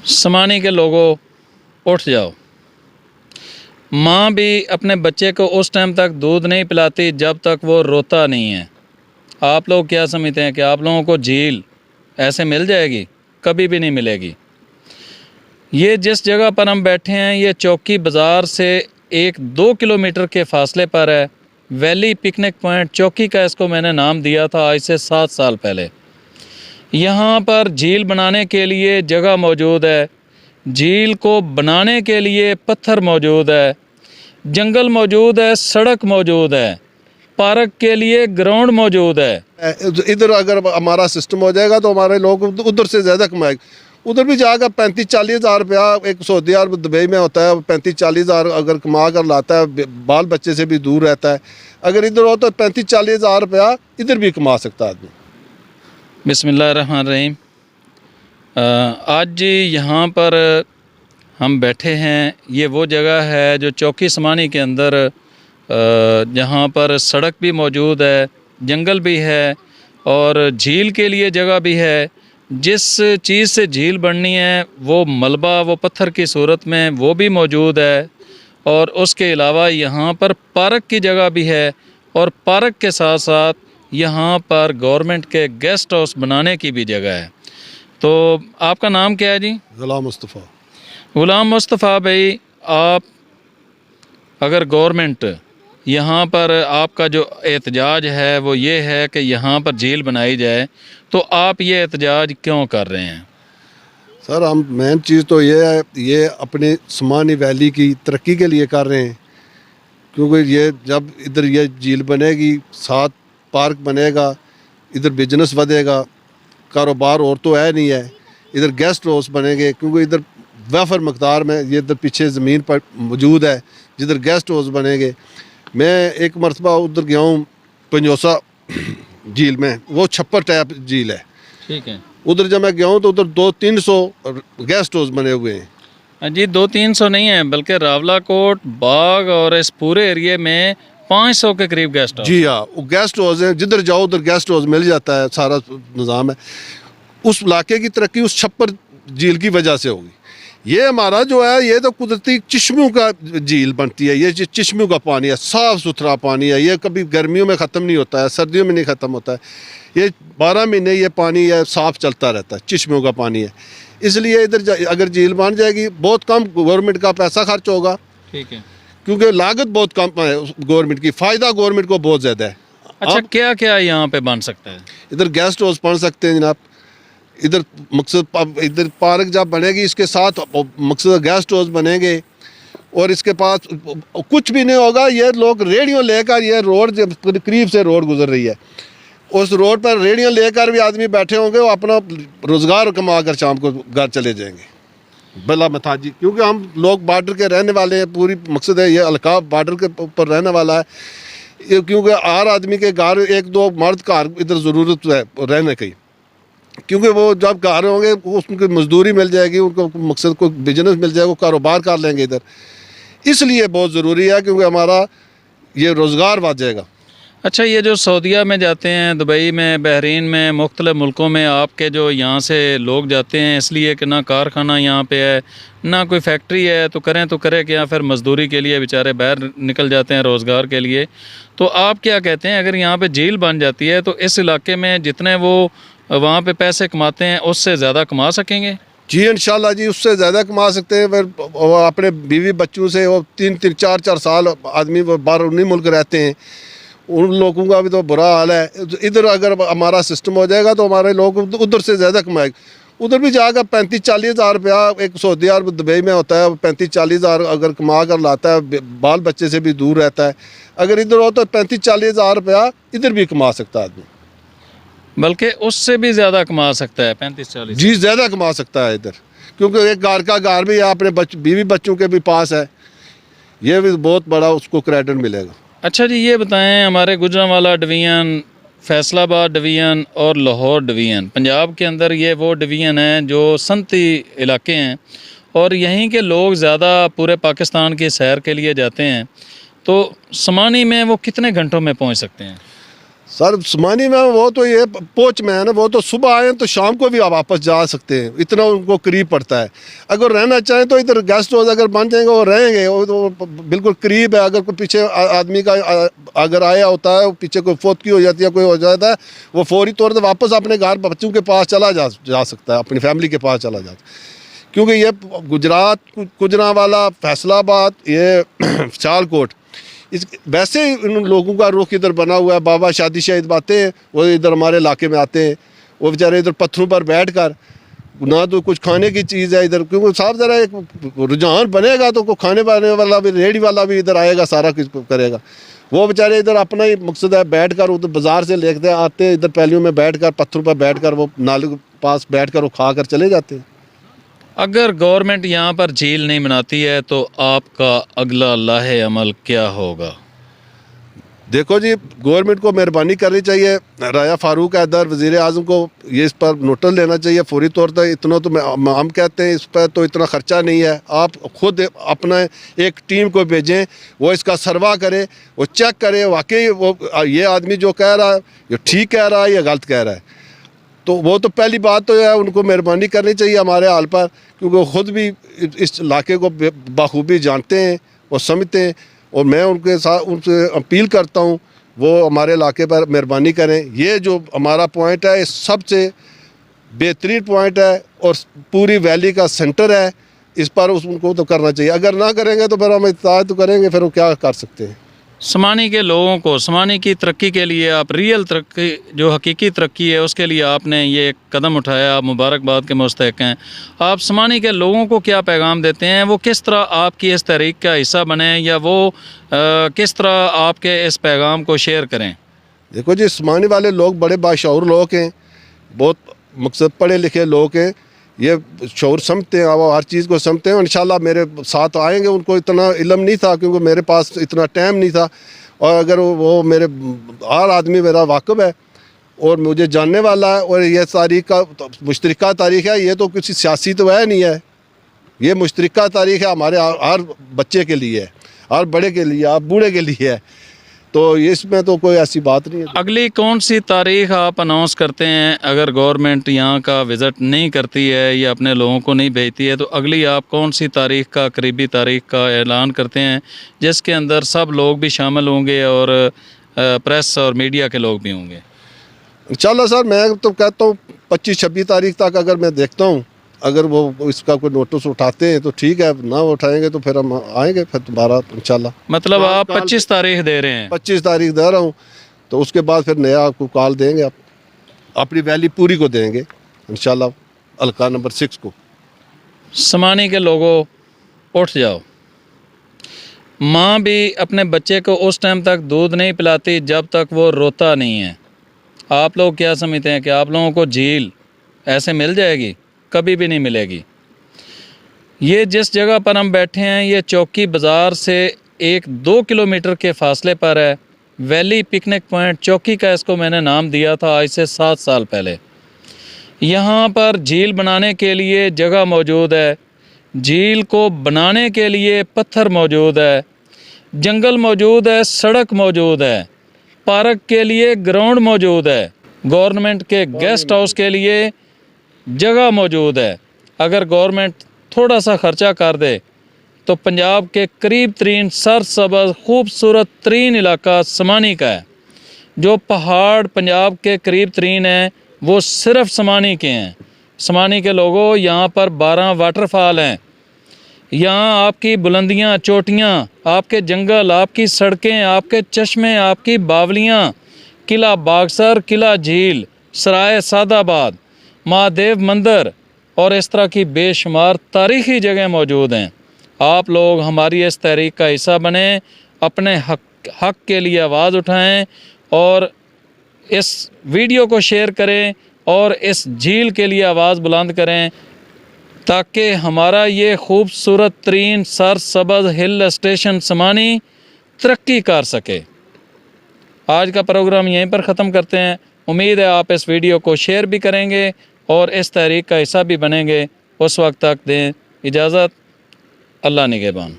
समानी के लोगों, उठ जाओ। माँ भी अपने बच्चे को उस टाइम तक दूध नहीं पिलाती जब तक वो रोता नहीं है। आप लोग क्या समझते हैं कि आप लोगों को झील ऐसे मिल जाएगी? कभी भी नहीं मिलेगी। ये जिस जगह पर हम बैठे हैं ये चौकी बाज़ार से 1-2 किलोमीटर के फासले पर है। वैली पिकनिक पॉइंट चौकी का इसको मैंने नाम दिया था आज से 7 साल पहले। यहाँ पर झील बनाने के लिए जगह मौजूद है, झील को बनाने के लिए पत्थर मौजूद है, जंगल मौजूद है, सड़क मौजूद है, पार्क के लिए ग्राउंड मौजूद है। इधर अगर हमारा सिस्टम हो जाएगा तो हमारे लोग उधर से ज़्यादा कमाएंगे। उधर भी जाकर 35-40 हज़ार रुपया, एक सऊदी अरब दुबई में होता है, 35-40 हज़ार अगर कमा कर लाता है, बाल बच्चे से भी दूर रहता है। अगर इधर हो तो 35-40 हज़ार रुपया इधर भी कमा सकता है आदमी। बिस्मिल्लाहिर्रहमानिर्रहीम। आज यहाँ पर हम बैठे हैं, ये वो जगह है जो चौकी समानी के अंदर जहाँ पर सड़क भी मौजूद है, जंगल भी है और झील के लिए जगह भी है। जिस चीज़ से झील बननी है वो मलबा, वो पत्थर की सूरत में वो भी मौजूद है और उसके अलावा यहाँ पर पार्क की जगह भी है और पार्क के साथ साथ यहाँ पर गवर्नमेंट के गेस्ट हाउस बनाने की भी जगह है। तो आपका नाम क्या है जी? गुलाम मुस्तफ़ा। गुलाम मुस्तफ़ा भाई, आप अगर गवर्नमेंट यहाँ पर आपका जो एहतजाज है वो ये है कि यहाँ पर झील बनाई जाए, तो आप ये एहतजाज क्यों कर रहे हैं? सर, हम मेन चीज़ तो ये है, ये अपने समानी वैली की तरक्की के लिए कर रहे हैं। क्योंकि ये जब इधर ये झील बनेगी, साथ पार्क बनेगा, इधर बिजनेस बढ़ेगा, कारोबार और तो है नहीं है, इधर गेस्ट हाउस बनेंगे। क्योंकि इधर वाफर मकदार में ये इधर पीछे ज़मीन पर मौजूद है जिधर गेस्ट हाउस बनेंगे। मैं एक मरतबा उधर गया हूँ पंजोसा झील में, वो छप्पर टाइप झील है। ठीक है। उधर जब मैं गया हूँ तो उधर 200-300 गेस्ट हाउस बने हुए हैं। जी 200-300 नहीं है, बल्कि रावलाकोट, बाग और इस पूरे एरिए में 500 के करीब गेस्ट हाउस। जी हाँ, वो गेस्ट हाउस है, जिधर जाओ उधर गेस्ट हाउस मिल जाता है, सारा निज़ाम है। उस इलाके की तरक्की उस छप्पर झील की वजह से होगी। ये हमारा जो है ये तो कुदरती चश्मों का झील बनती है। ये चश्मों का पानी है, साफ़ सुथरा पानी है। ये कभी गर्मियों में ख़त्म नहीं होता है, सर्दियों में नहीं ख़त्म होता है। ये 12 महीने ये पानी है साफ़ चलता रहता है, चश्मों का पानी है। इसलिए इधर अगर झील बन जाएगी बहुत कम गवर्नमेंट का पैसा खर्च होगा। ठीक है। क्योंकि लागत बहुत कम है गवर्नमेंट की, फ़ायदा गवर्नमेंट को बहुत ज़्यादा है। अच्छा, क्या क्या यहाँ पे बन सकता है? इधर गेस्ट हाउस बन सकते हैं जनाब। इधर मकसद इधर पार्क जब बनेगी इसके साथ मकसद गेस्ट हाउस बनेंगे और इसके पास कुछ भी नहीं होगा। ये लोग रेडियो लेकर, ये रोड जब करीब से रोड गुजर रही है, उस रोड पर रेडियो लेकर भी आदमी बैठे होंगे, वो अपना रोज़गार कमा कर शाम को घर चले जाएंगे बला मथाजी। क्योंकि हम लोग बॉर्डर के रहने वाले हैं, पूरी मकसद है ये इलाका बॉर्डर के ऊपर रहने वाला है। क्योंकि हर आदमी के घर 1-2 मर्द घर इधर ज़रूरत है रहने की। क्योंकि वो जब घर होंगे उसको मजदूरी मिल जाएगी, उनको मकसद को बिजनेस मिल जाएगा, वो कारोबार कर लेंगे इधर। इसलिए बहुत ज़रूरी है क्योंकि हमारा ये रोज़गार बढ़ जाएगा। अच्छा, ये जो सऊदीया में जाते हैं, दुबई में, बहरीन में, मुख्तलिफ़ मुल्कों में आपके जो यहाँ से लोग जाते हैं, इसलिए कि ना कारखाना यहाँ पे है, ना कोई फैक्ट्री है, तो करें क्या, फिर मज़दूरी के लिए बेचारे बाहर निकल जाते हैं रोज़गार के लिए। तो आप क्या कहते हैं, अगर यहाँ पे झील बन जाती है तो इस इलाके में जितने वो वहाँ पे पैसे कमाते हैं उससे ज़्यादा कमा सकेंगे? जी इंशाल्लाह जी, उससे ज़्यादा कमा सकते हैं। फिर वो अपने बीवी बच्चों से वो 3-3, 4-4 साल आदमी वो बाहर उन्हीं मुल्क रहते हैं, उन लोगों का भी तो बुरा हाल है। इधर अगर हमारा सिस्टम हो जाएगा तो हमारे लोग उधर से ज़्यादा कमाएंगे। उधर भी जाकर 35-40 हज़ार रुपया, एक सऊदी अरब दुबई में होता है, 35-40 हज़ार अगर कमा कर लाता है, बाल बच्चे से भी दूर रहता है। अगर इधर हो तो 35-40 हज़ार रुपया इधर भी कमा सकता है आदमी, बल्कि उससे भी ज़्यादा कमा सकता है, 35-40। जी ज़्यादा कमा सकता है इधर। क्योंकि एक घर का घर भी है, अपने बीवी बच्चों के भी पास है, ये भी बहुत बड़ा उसको क्रेडिट मिलेगा। अच्छा जी, ये बताएं, हमारे गुजरांवाला डिवीज़न, फैसलाबाद डिवीज़न और लाहौर डिवीज़न, पंजाब के अंदर ये वो डिवीज़न हैं जो सनती इलाके हैं और यहीं के लोग ज़्यादा पूरे पाकिस्तान की सैर के लिए जाते हैं। तो समानी में वो कितने घंटों में पहुंच सकते हैं? सर समानी में वो तो ये पोच में है ना, वो तो सुबह आए तो शाम को भी आप वापस जा सकते हैं, इतना उनको करीब पड़ता है। अगर रहना चाहें तो इधर गेस्ट हाउस अगर बन जाएंगे वो रहेंगे, वो तो बिल्कुल करीब है। अगर कोई पीछे आदमी का अगर आया होता है, पीछे कोई फौत की हो जाती है, कोई हो जाता है, वो फौरी तौर पर वापस अपने घर बच्चों के पास चला जा सकता है, अपनी फैमिली के पास चला जाता है। क्योंकि ये गुजरात, गुजरांवाला, फैसलाबाद, ये सियालकोट, इस वैसे ही इन लोगों का रुख इधर बना हुआ है। बाबा शादी शाहिद बातें हैं, वो इधर हमारे इलाके में आते हैं, वो बेचारे इधर पत्थरों पर बैठ कर, ना तो कुछ खाने की चीज़ है इधर, क्योंकि साफ ज़रा एक रुझान बनेगा तो कोई खाने पाने वाला भी, रेहड़ी वाला भी इधर आएगा, सारा कुछ करेगा। वो बेचारे इधर अपना ही मकसद है, बैठ कर उधर बाज़ार से लेते आते हैं, इधर पहलियों में बैठ कर, पत्थरों पर बैठ कर, वो नाले के पास बैठ कर वो खा कर चले जाते हैं। अगर गवर्नमेंट यहाँ पर झील नहीं बनाती है तो आपका अगला लाहे अमल क्या होगा? देखो जी, गवर्नमेंट को मेहरबानी करनी चाहिए, राया फारूक हैदर वज़ीर आज़म को ये इस पर नोटिस लेना चाहिए फौरी तौर पर। इतना तो हम कहते हैं, इस पर तो इतना ख़र्चा नहीं है, आप खुद अपना एक टीम को भेजें, वो इसका सर्वा करे, वो चेक करे वाकई वो ये आदमी जो कह रहा है ये ठीक कह रहा है या गलत कह रहा है। तो वो तो पहली बात तो है, उनको मेहरबानी करनी चाहिए हमारे हाल पर, क्योंकि वो ख़ुद भी इस इलाके को बखूबी जानते हैं और समझते हैं। और मैं उनके साथ उनसे अपील करता हूँ, वो हमारे इलाके पर मेहरबानी करें। ये जो हमारा पॉइंट है, ये सबसे बेहतरीन पॉइंट है और पूरी वैली का सेंटर है, इस पर उनको तो करना चाहिए। अगर ना करेंगे तो फिर हम इत्तेहाद तो करेंगे, फिर वो क्या कर सकते हैं। समानी के लोगों को, समानी की तरक्की के लिए, आप रियल तरक्की, जो हकीकी तरक्की है, उसके लिए आपने ये कदम उठाया, आप मुबारकबाद के मुस्तहिक हैं। आप समानी के लोगों को क्या पैगाम देते हैं? वो किस तरह आपकी इस तहरीक का हिस्सा बने, या वो किस तरह आपके इस पैगाम को शेयर करें? देखो जी, समानी वाले लोग बड़े बाशऊर लोग हैं, बहुत मकसद पढ़े लिखे लोग हैं, ये शऊर समझते हैं, वो हर चीज़ को समझते हैं। इंशाल्लाह मेरे साथ आएंगे, उनको इतना इल्म नहीं था क्योंकि मेरे पास इतना टाइम नहीं था, और अगर वो मेरे हर आदमी मेरा वाकिफ़ है और मुझे जानने वाला है, और ये तारीख़ का मुश्तरका तारीख़ है, ये तो किसी सियासी तो है नहीं है, ये मुश्तरका तारीख़ है, हमारे हर बच्चे के लिए है, हर बड़े के लिए, हर बूढ़े के लिए है, तो इसमें तो कोई ऐसी बात नहीं है। अगली कौन सी तारीख़ आप अनाउंस करते हैं? अगर गवर्नमेंट यहाँ का विज़िट नहीं करती है या अपने लोगों को नहीं भेजती है, तो अगली आप कौन सी तारीख़ का, करीबी तारीख़ का ऐलान करते हैं, जिसके अंदर सब लोग भी शामिल होंगे और प्रेस और मीडिया के लोग भी होंगे? इंशाल्लाह सर, मैं तो कहता हूँ 25-26 तारीख तक अगर मैं देखता हूँ, अगर वो इसका कोई नोटिस उठाते हैं तो ठीक है, ना उठाएंगे तो फिर हम आएंगे फिर दोबारा इंशाल्लाह। मतलब आप 25 तारीख दे रहे हैं? 25 तारीख दे रहा हूँ, तो उसके बाद फिर नया आपको कॉल देंगे, आप अपनी वैली पूरी को देंगे इंशाल्लाह, हल्का नंबर 6 को। समानी के लोगों, उठ जाओ। माँ भी अपने बच्चे को उस टाइम तक दूध नहीं पिलाती जब तक वो रोता नहीं है। आप लोग क्या समझते हैं कि आप लोगों को झील ऐसे मिल जाएगी? कभी भी नहीं मिलेगी। ये जिस जगह पर हम बैठे हैं, ये चौकी बाज़ार से 1-2 किलोमीटर के फासले पर है। वैली पिकनिक पॉइंट चौकी का इसको मैंने नाम दिया था आज से 7 साल पहले। यहाँ पर झील बनाने के लिए जगह मौजूद है, झील को बनाने के लिए पत्थर मौजूद है, जंगल मौजूद है, सड़क मौजूद है, पार्क के लिए ग्राउंड मौजूद है, गवर्नमेंट के गेस्ट हाउस के लिए जगह मौजूद है। अगर गवर्नमेंट थोड़ा सा ख़र्चा कर दे तो पंजाब के करीब तरीन सरसब्ज़ खूबसूरत तरीन इलाका समानी का है। जो पहाड़ पंजाब के करीब तरीन हैं वो सिर्फ़ समानी के हैं। समानी के लोगों, यहाँ पर 12 वाटरफॉल हैं। यहाँ आपकी बुलंदियाँ, चोटियाँ, आपके जंगल, आपकी सड़कें, आपके चश्मे, आपकी बावलियाँ, किला बागसर, किला झील, सराय सादाबाद, महादेव मंदिर और इस तरह की बेशुमार तारीख़ी जगह मौजूद हैं। आप लोग हमारी इस तहरीक का हिस्सा बने, अपने हक के लिए आवाज़ उठाएं और इस वीडियो को शेयर करें और इस झील के लिए आवाज़ बुलंद करें, ताकि हमारा ये खूबसूरत तरीन सरसब्ज़ हिल स्टेशन समानी तरक्की कर सके। आज का प्रोग्राम यहीं पर ख़त्म करते हैं। उम्मीद है आप इस वीडियो को शेयर भी करेंगे और इस तहरीक का हिस्सा भी बनेंगे। उस वक्त तक दें इजाज़त। अल्लाह निगहबान।